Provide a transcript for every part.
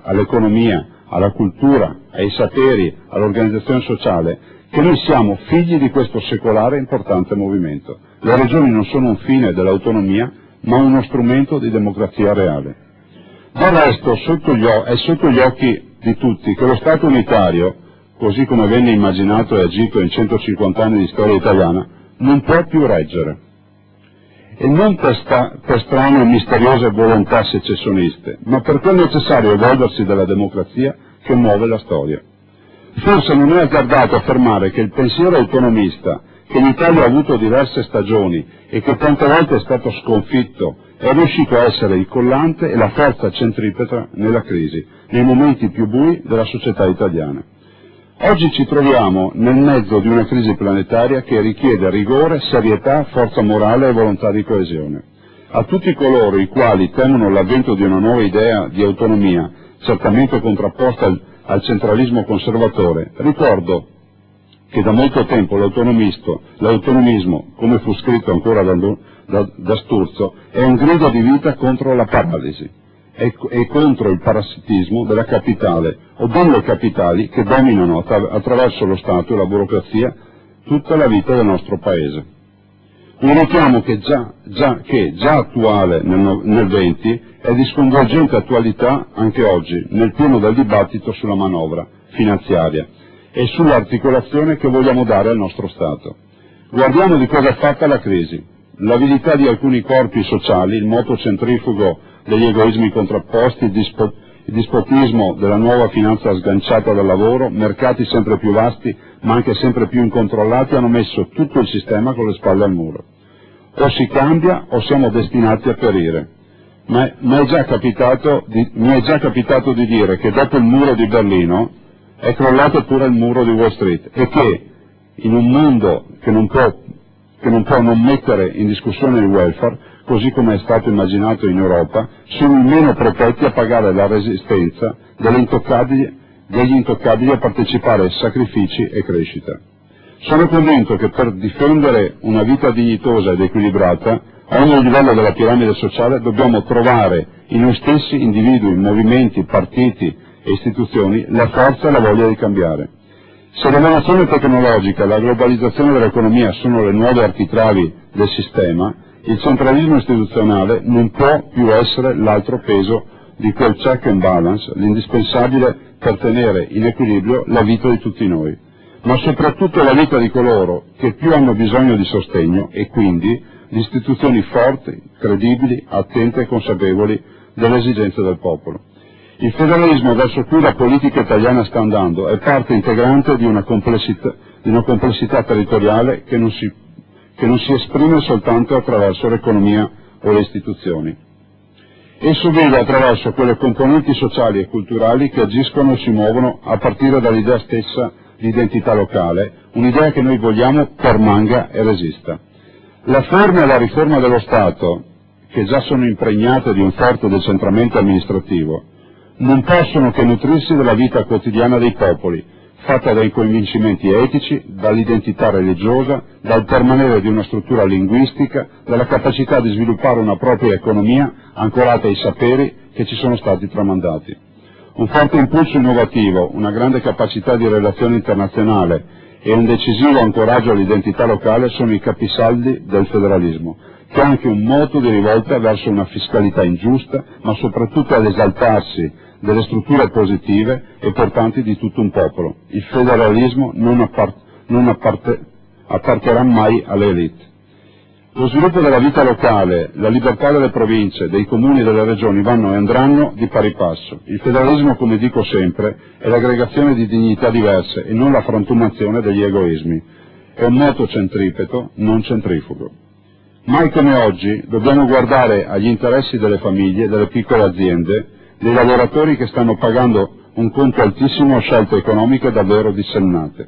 all'economia, alla cultura, ai saperi, all'organizzazione sociale, che noi siamo figli di questo secolare e importante movimento. Le regioni non sono un fine dell'autonomia, ma uno strumento di democrazia reale. Del resto, è sotto gli occhi di tutti che lo Stato unitario, così come venne immaginato e agito in 150 anni di storia italiana, non può più reggere. E non per strane e misteriose volontà secessioniste, ma per quel necessario evolversi della democrazia che muove la storia. Forse non è azzardato affermare che il pensiero autonomista, che in Italia ha avuto diverse stagioni e che tante volte è stato sconfitto, è riuscito a essere il collante e la forza centripeta nella crisi, nei momenti più bui della società italiana. Oggi ci troviamo nel mezzo di una crisi planetaria che richiede rigore, serietà, forza morale e volontà di coesione. A tutti coloro i quali temono l'avvento di una nuova idea di autonomia, certamente contrapposta al centralismo conservatore, ricordo che da molto tempo l'autonomismo, come fu scritto ancora da Sturzo, è un grido di vita contro la paralisi e contro il parassitismo della capitale o delle capitali che dominano attraverso lo Stato e la burocrazia tutta la vita del nostro Paese. Un richiamo che già attuale nel 20 è di sconvolgente attualità anche oggi, nel pieno del dibattito sulla manovra finanziaria e sull'articolazione che vogliamo dare al nostro Stato. Guardiamo di cosa è fatta la crisi. L'avidità di alcuni corpi sociali, il moto centrifugo degli egoismi contrapposti, il dispotismo della nuova finanza sganciata dal lavoro, mercati sempre più vasti ma anche sempre più incontrollati hanno messo tutto il sistema con le spalle al muro. O si cambia o siamo destinati a perire. Mi è già capitato di dire che dopo il muro di Berlino è crollato pure il muro di Wall Street e che in un mondo che non può non mettere in discussione il welfare, così come è stato immaginato in Europa, sono i meno protetti a pagare la resistenza degli intoccabili a partecipare a sacrifici e crescita. Sono convinto che per difendere una vita dignitosa ed equilibrata, a ogni livello della piramide sociale dobbiamo trovare in noi stessi, individui, movimenti, partiti e istituzioni, la forza e la voglia di cambiare. Se l'evoluzione tecnologica e la globalizzazione dell'economia sono le nuove architravi del sistema, il centralismo istituzionale non può più essere l'altro peso di quel check and balance, l'indispensabile per tenere in equilibrio la vita di tutti noi, ma soprattutto la vita di coloro che più hanno bisogno di sostegno e quindi di istituzioni forti, credibili, attente e consapevoli delle esigenze del popolo. Il federalismo verso cui la politica italiana sta andando è parte integrante di una complessità territoriale che non si esprime soltanto attraverso l'economia o le istituzioni. Esso vive attraverso quelle componenti sociali e culturali che agiscono e si muovono a partire dall'idea stessa di identità locale, un'idea che noi vogliamo permanga e resista. La forma e la riforma dello Stato, che già sono impregnate di un forte decentramento amministrativo, non possono che nutrirsi della vita quotidiana dei popoli, fatta dai convincimenti etici, dall'identità religiosa, dal permanere di una struttura linguistica, dalla capacità di sviluppare una propria economia ancorata ai saperi che ci sono stati tramandati. Un forte impulso innovativo, una grande capacità di relazione internazionale e un decisivo ancoraggio all'identità locale sono i capisaldi del federalismo, che è anche un moto di rivolta verso una fiscalità ingiusta, ma soprattutto all'esaltarsi delle strutture positive e portanti di tutto un popolo. Il federalismo non apparterà mai alle elite. Lo sviluppo della vita locale, la libertà delle province, dei comuni e delle regioni vanno e andranno di pari passo. Il federalismo, come dico sempre, è l'aggregazione di dignità diverse e non la frantumazione degli egoismi. È un moto centripeto, non centrifugo. Mai come oggi dobbiamo guardare agli interessi delle famiglie, delle piccole aziende, dei lavoratori che stanno pagando un conto altissimo a scelte economiche davvero dissennate,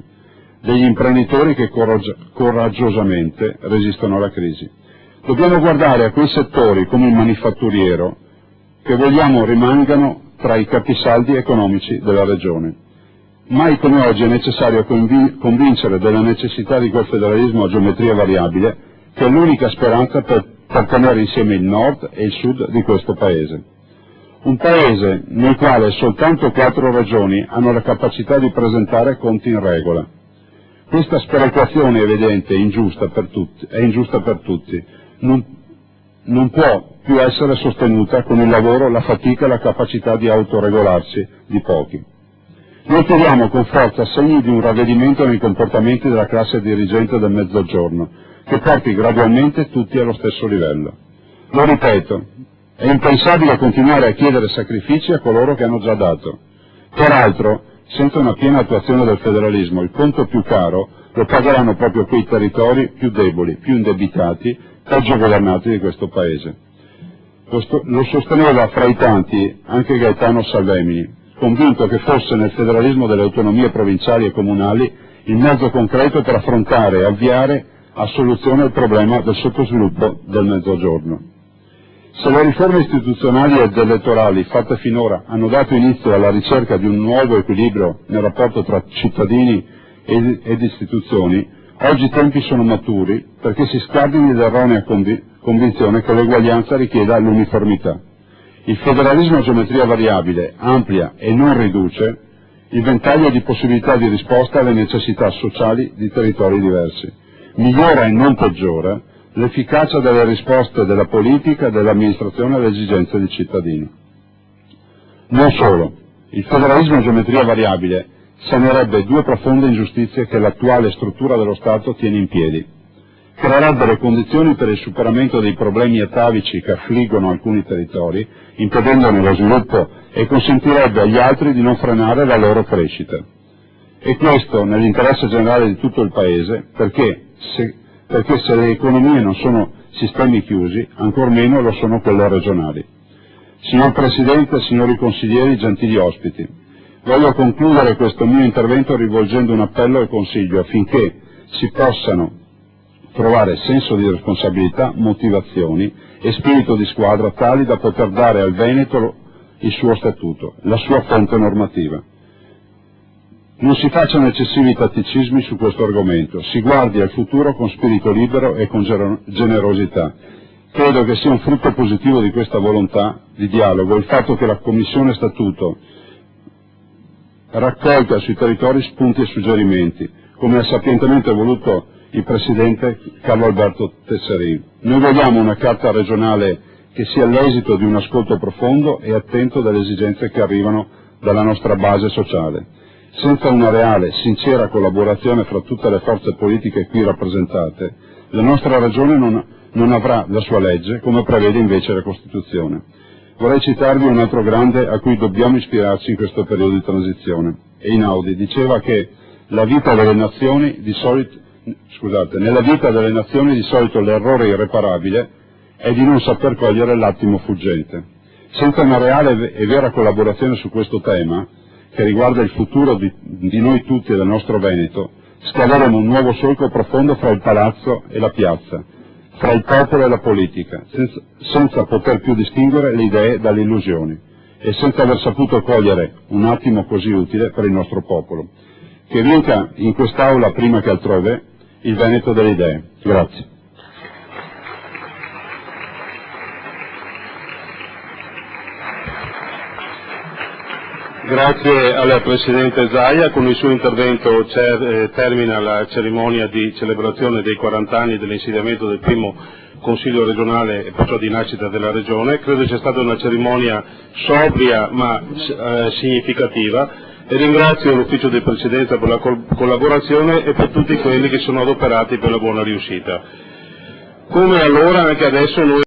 degli imprenditori che coraggiosamente resistono alla crisi. Dobbiamo guardare a quei settori come il manifatturiero che vogliamo rimangano tra i capisaldi economici della regione. Mai come oggi è necessario convincere della necessità di quel federalismo a geometria variabile che è l'unica speranza per tenere insieme il nord e il sud di questo Paese. Un paese nel quale soltanto 4 regioni hanno la capacità di presentare conti in regola. Questa sperequazione evidente è ingiusta per tutti. Non può più essere sostenuta con il lavoro, la fatica e la capacità di autoregolarsi di pochi. Noi chiediamo con forza segni di un ravvedimento nei comportamenti della classe dirigente del Mezzogiorno, che porti gradualmente tutti allo stesso livello. Lo ripeto, è impensabile continuare a chiedere sacrifici a coloro che hanno già dato. Peraltro, senza una piena attuazione del federalismo, il conto più caro lo pagheranno proprio quei territori più deboli, più indebitati, peggio governati di questo Paese. Lo sosteneva fra i tanti anche Gaetano Salvemini, convinto che fosse nel federalismo delle autonomie provinciali e comunali il mezzo concreto per affrontare e avviare a soluzione il problema del sottosviluppo del Mezzogiorno. Se le riforme istituzionali ed elettorali fatte finora hanno dato inizio alla ricerca di un nuovo equilibrio nel rapporto tra cittadini ed istituzioni, oggi i tempi sono maturi perché si scardini l'erronea convinzione che l'eguaglianza richieda l'uniformità. Il federalismo a geometria variabile amplia e non riduce il ventaglio di possibilità di risposta alle necessità sociali di territori diversi. Migliora e non peggiora l'efficacia delle risposte della politica e dell'amministrazione alle esigenze del cittadino. Non solo, il federalismo a geometria variabile sanerebbe 2 profonde ingiustizie che l'attuale struttura dello Stato tiene in piedi. Creerebbe le condizioni per il superamento dei problemi atavici che affliggono alcuni territori, impedendone lo sviluppo, e consentirebbe agli altri di non frenare la loro crescita. E questo nell'interesse generale di tutto il Paese, perché se le economie non sono sistemi chiusi, ancor meno lo sono quelle regionali. Signor Presidente, signori consiglieri, gentili ospiti, voglio concludere questo mio intervento rivolgendo un appello e consiglio affinché si possano trovare senso di responsabilità, motivazioni e spirito di squadra tali da poter dare al Veneto il suo statuto, la sua fonte normativa. Non si facciano eccessivi tatticismi su questo argomento, si guardi al futuro con spirito libero e con generosità. Credo che sia un frutto positivo di questa volontà di dialogo il fatto che la Commissione Statuto raccolga sui territori spunti e suggerimenti, come ha sapientemente voluto il Presidente Carlo Alberto Tesserin. Noi vogliamo una carta regionale che sia l'esito di un ascolto profondo e attento delle esigenze che arrivano dalla nostra base sociale. Senza una reale, sincera collaborazione fra tutte le forze politiche qui rappresentate, la nostra Regione non avrà la sua legge, come prevede invece la Costituzione. Vorrei citarvi un altro grande a cui dobbiamo ispirarci in questo periodo di transizione. Einaudi diceva che nella vita delle nazioni di solito l'errore irreparabile è di non saper cogliere l'attimo fuggente. Senza una reale e vera collaborazione su questo tema, che riguarda il futuro di noi tutti e del nostro Veneto, scaveremo un nuovo solco profondo fra il palazzo e la piazza, fra il popolo e la politica, senza poter più distinguere le idee dalle illusioni e senza aver saputo cogliere un attimo così utile per il nostro popolo. Che vinca in quest'Aula prima che altrove il Veneto delle idee. Grazie. Grazie al Presidente Zaia. Con il suo intervento termina la cerimonia di celebrazione dei 40 anni dell'insediamento del primo Consiglio regionale e perciò di nascita della Regione. Credo sia stata una cerimonia sobria ma significativa e ringrazio l'Ufficio di Presidenza per la collaborazione e per tutti quelli che sono adoperati per la buona riuscita. Come allora anche adesso noi